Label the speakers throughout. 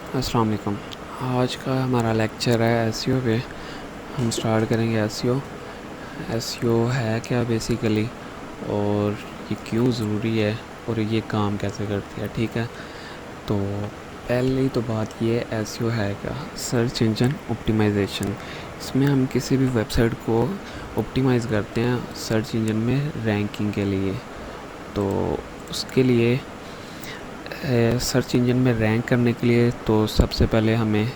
Speaker 1: अस्सलाम वालेकुम। आज का हमारा लेक्चर है एसईओ पे। हम स्टार्ट करेंगे एसईओ। एसईओ है क्या बेसिकली, और ये क्यों ज़रूरी है, और ये काम कैसे करती है। ठीक है, तो पहली तो बात ये एसईओ है क्या, सर्च इंजन ऑप्टिमाइजेशन। इसमें हम किसी भी वेबसाइट को ऑप्टिमाइज़ करते हैं सर्च इंजन में रैंकिंग के लिए। तो उसके लिए सर्च इंजन में रैंक करने के लिए तो सबसे पहले हमें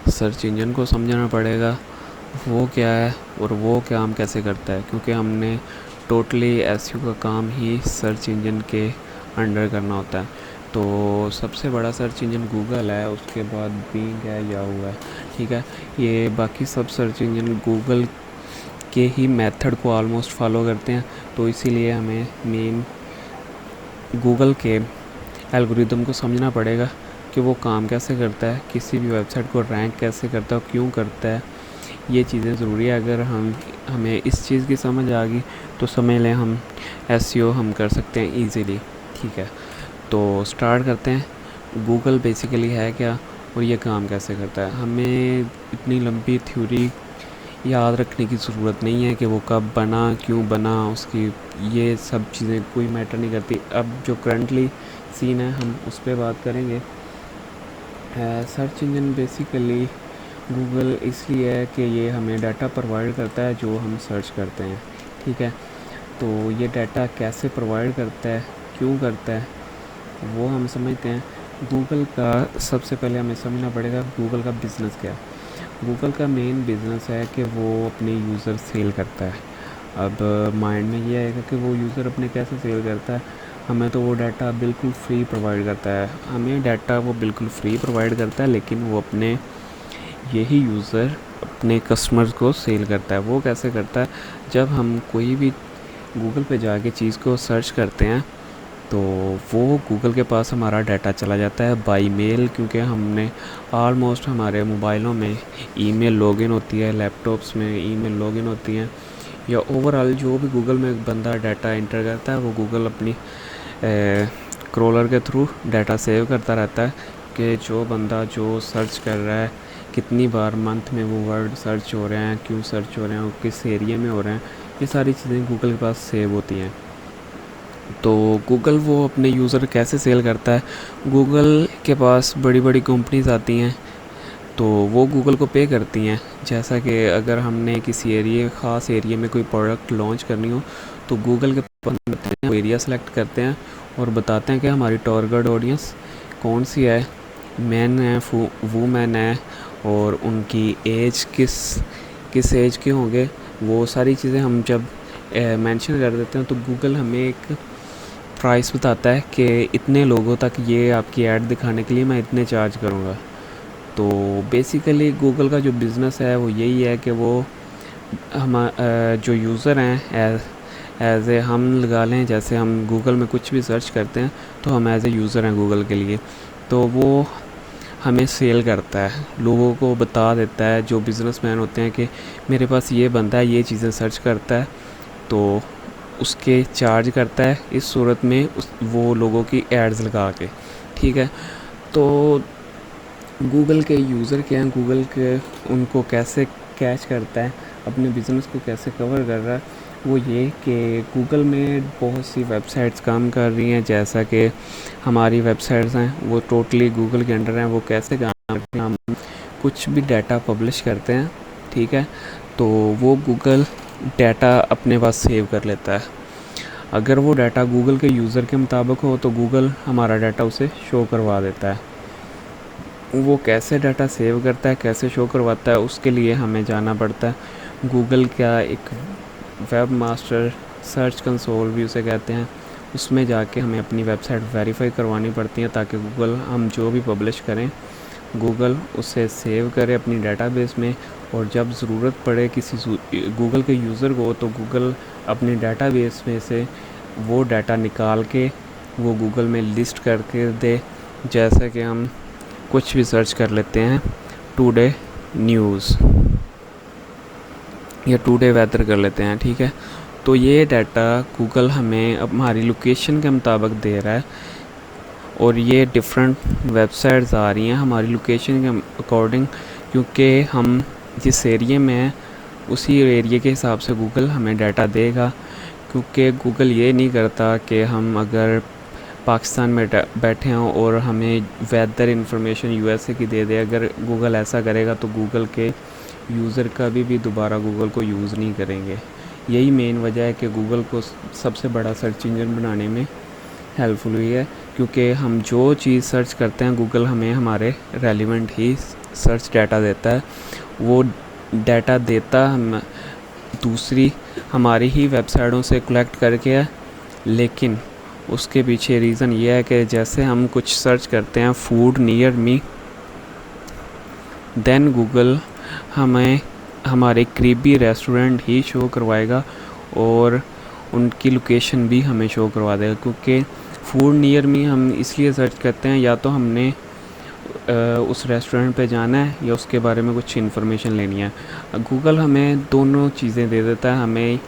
Speaker 1: सर्च इंजन को समझना पड़ेगा, वो क्या है और वो काम कैसे करता है, क्योंकि हमने टोटली एसईओ का काम ही सर्च इंजन के अंडर करना होता है। तो सबसे बड़ा सर्च इंजन गूगल है, उसके बाद बिंग है, याहू है। ठीक है, ये बाकी सब सर्च इंजन गूगल के ही मेथड को ऑलमोस्ट फॉलो करते हैं। तो इसीलिए हमें मेन गूगल के एल्गोरिदम को समझना पड़ेगा कि वो काम कैसे करता है, किसी भी वेबसाइट को रैंक कैसे करता है, क्यों करता है। ये चीज़ें ज़रूरी है। अगर हमें इस चीज़ की समझ आ गई तो समझ लें हम एसईओ हम कर सकते हैं ईज़िली। ठीक है, तो स्टार्ट करते हैं। गूगल बेसिकली है क्या और ये काम कैसे करता है। हमें इतनी लंबी थ्योरी याद रखने की ज़रूरत नहीं है कि वो कब बना, क्यों बना, उसकी ये सब चीज़ें कोई मैटर नहीं करती। अब जो करंटली सीन है हम उस पर बात करेंगे। सर्च इंजन बेसिकली गूगल इसलिए है कि ये हमें डाटा प्रोवाइड करता है जो हम सर्च करते हैं। ठीक है, तो ये डाटा कैसे प्रोवाइड करता है, क्यों करता है, वो हम समझते हैं। गूगल का सबसे पहले हमें समझना पड़ेगा गूगल का बिज़नेस क्या है। गूगल का मेन बिज़नेस है कि वो अपने यूज़र सेल करता है। अब माइंड में ये आएगा कि वो यूज़र अपने कैसे सेल करता है। हमें तो वो डाटा बिल्कुल फ्री प्रोवाइड करता है, हमें डाटा वो बिल्कुल फ्री प्रोवाइड करता है, लेकिन वो अपने यही यूज़र अपने कस्टमर्स को सेल करता है। वो कैसे करता है, जब हम कोई भी गूगल पे जाके चीज़ को सर्च करते हैं तो वो गूगल के पास हमारा डाटा चला जाता है बाई मेल, क्योंकि हमने ऑलमोस्ट हमारे मोबाइलों में ईमेल लॉगिन होती है, लैपटॉप्स में ईमेल लॉगिन होती हैं, या ओवरऑल जो भी गूगल में बंदा डाटा इंटर करता है वो गूगल अपनी क्रोलर के थ्रू डाटा सेव करता रहता है कि जो बंदा जो सर्च कर रहा है कितनी बार मंथ में वो वर्ड सर्च हो रहे हैं, क्यों सर्च हो रहे हैं, और किस एरिया में हो रहे हैं। ये सारी चीज़ें गूगल के पास सेव होती हैं। तो गूगल वो अपने यूज़र कैसे सेल करता है, गूगल के पास बड़ी बड़ी कंपनीज आती हैं तो वो गूगल को पे करती हैं। जैसा कि अगर हमने किसी ख़ास एरिया में कोई प्रोडक्ट लॉन्च करनी हो तो गूगल के पास वो एरिया सेलेक्ट करते हैं और बताते हैं कि हमारी टारगेट ऑडियंस कौन सी है, मैन है, वूमेन है, और उनकी एज किस किस एज के होंगे। वो सारी चीज़ें हम जब मेंशन कर देते हैं तो गूगल हमें एक प्राइस बताता है कि इतने लोगों तक ये आपकी ऐड दिखाने के लिए मैं इतने चार्ज करूँगा। तो बेसिकली गूगल का जो बिज़नेस है वो यही है कि वो हम जो यूज़र हैं एज ए हम लगा लें, जैसे हम गूगल में कुछ भी सर्च करते हैं तो हम एज ए यूज़र हैं गूगल के लिए। तो वो हमें सेल करता है, लोगों को बता देता है, जो बिज़नेसमैन होते हैं कि मेरे पास ये बंदा है, ये चीज़ें सर्च करता है, तो उसके चार्ज करता है इस सूरत में वो लोगों की एड्स लगा के। ठीक है, तो गूगल के यूज़र क्या हैं, गूगल के उनको कैसे कैच करता है, अपने बिज़नेस को कैसे कवर कर रहा है, वो ये कि गूगल में बहुत सी वेबसाइट्स काम कर रही हैं, जैसा कि हमारी वेबसाइट्स हैं वो टोटली गूगल के अंडर हैं। वो कैसे काम करते हैं, हम कुछ भी डाटा पब्लिश करते हैं, ठीक है, तो वो गूगल डाटा अपने पास सेव कर लेता है। अगर वो डाटा गूगल के यूज़र के मुताबिक हो तो गूगल हमारा डाटा उसे शो करवा देता है। वो कैसे डाटा सेव करता है, कैसे शो करवाता है, उसके लिए हमें जाना पड़ता है गूगल का एक वेब मास्टर सर्च कंसोल भी उसे कहते हैं, उसमें जाके हमें अपनी वेबसाइट वेरीफाई करवानी पड़ती है, ताकि गूगल हम जो भी पब्लिश करें गूगल उसे सेव करे अपनी डेटाबेस में, और जब ज़रूरत पड़े किसी गूगल के यूज़र को तो गूगल अपनी डेटाबेस में से वो डाटा निकाल के वो गूगल में लिस्ट करके दे। जैसे कि हम कुछ भी सर्च कर लेते हैं, टुडे न्यूज़ या टुडे वेदर कर लेते हैं, ठीक है, तो ये डाटा गूगल हमें अब हमारी लोकेशन के मुताबिक दे रहा है। और ये डिफरेंट वेबसाइट्स आ रही हैं हमारी लोकेशन के अकॉर्डिंग, क्योंकि हम जिस एरिए में हैं उसी एरिए के हिसाब से गूगल हमें डाटा देगा। क्योंकि गूगल ये नहीं करता कि हम अगर पाकिस्तान में बैठे हों और हमें वेदर इंफॉर्मेशन यूएसए की दे दे। अगर गूगल ऐसा करेगा तो गूगल के यूज़र कभी भी दोबारा गूगल को यूज़ नहीं करेंगे। यही मेन वजह है कि गूगल को सबसे बड़ा सर्च इंजन बनाने में हेल्पफुल हुई है, क्योंकि हम जो चीज़ सर्च करते हैं गूगल हमें हमारे रेलिवेंट ही सर्च डाटा देता है। वो डाटा देता हम दूसरी हमारी ही वेबसाइटों से कलेक्ट करके है, लेकिन उसके पीछे रीज़न ये है कि जैसे हम कुछ सर्च करते हैं food near me, then Google हमें हमारे करीबी रेस्टोरेंट ही शो करवाएगा और उनकी लोकेशन भी हमें शो करवा देगा। क्योंकि फूड नियर मी हम इसलिए सर्च करते हैं, या तो हमने उस रेस्टोरेंट पे जाना है या उसके बारे में कुछ इन्फॉर्मेशन लेनी है। गूगल हमें दोनों चीज़ें दे देता है। हमें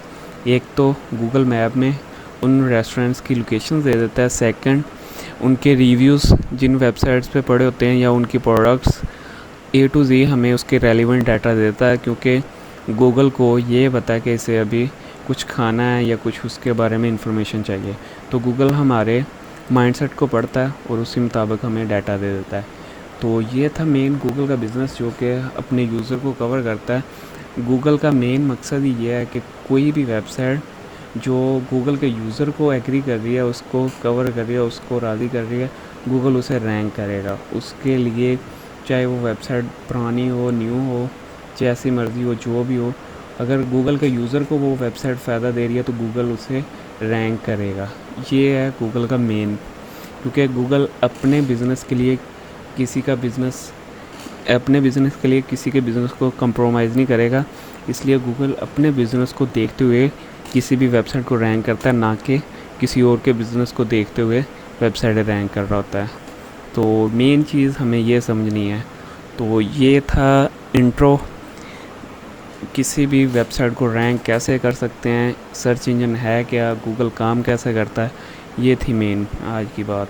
Speaker 1: एक तो गूगल मैप में उन रेस्टोरेंट्स की लोकेशन दे देता है, सेकंड उनके रिव्यूज़ जिन वेबसाइट्स पे पड़े होते हैं या उनकी प्रोडक्ट्स A to Z हमें उसके रेलिवेंट डाटा देता है। क्योंकि गूगल को ये पता है कि इसे अभी कुछ खाना है या कुछ उसके बारे में इंफॉर्मेशन चाहिए, तो गूगल हमारे माइंडसेट को पढ़ता है और उसी मुताबिक हमें डाटा दे देता है। तो ये था मेन गूगल का बिज़नेस, जो कि अपने यूज़र को कवर करता है। गूगल का मेन मकसद ही ये है कि कोई भी वेबसाइट जो गूगल के यूज़र को एग्री कर रही है, उसको कवर कर रही है, उसको राज़ी कर रही है, गूगल उसे रैंक करेगा। उसके लिए चाहे वो वेबसाइट पुरानी हो, न्यू हो, जैसी मर्ज़ी हो, जो भी हो, अगर गूगल के यूज़र को वो वेबसाइट फ़ायदा दे रही है तो गूगल उसे रैंक करेगा। ये है गूगल का मेन। क्योंकि गूगल अपने बिज़नेस के लिए किसी के बिज़नेस को कंप्रोमाइज़ नहीं करेगा। इसलिए गूगल अपने बिज़नेस को देखते हुए किसी भी वेबसाइट को रैंक करता है, ना कि किसी और के बिज़नेस को देखते हुए वेबसाइट रैंक कर रहा होता है। तो मेन चीज़ हमें ये समझनी है। तो ये था इंट्रो, किसी भी वेबसाइट को रैंक कैसे कर सकते हैं, सर्च इंजन है क्या, गूगल काम कैसे करता है, ये थी मेन आज की बात।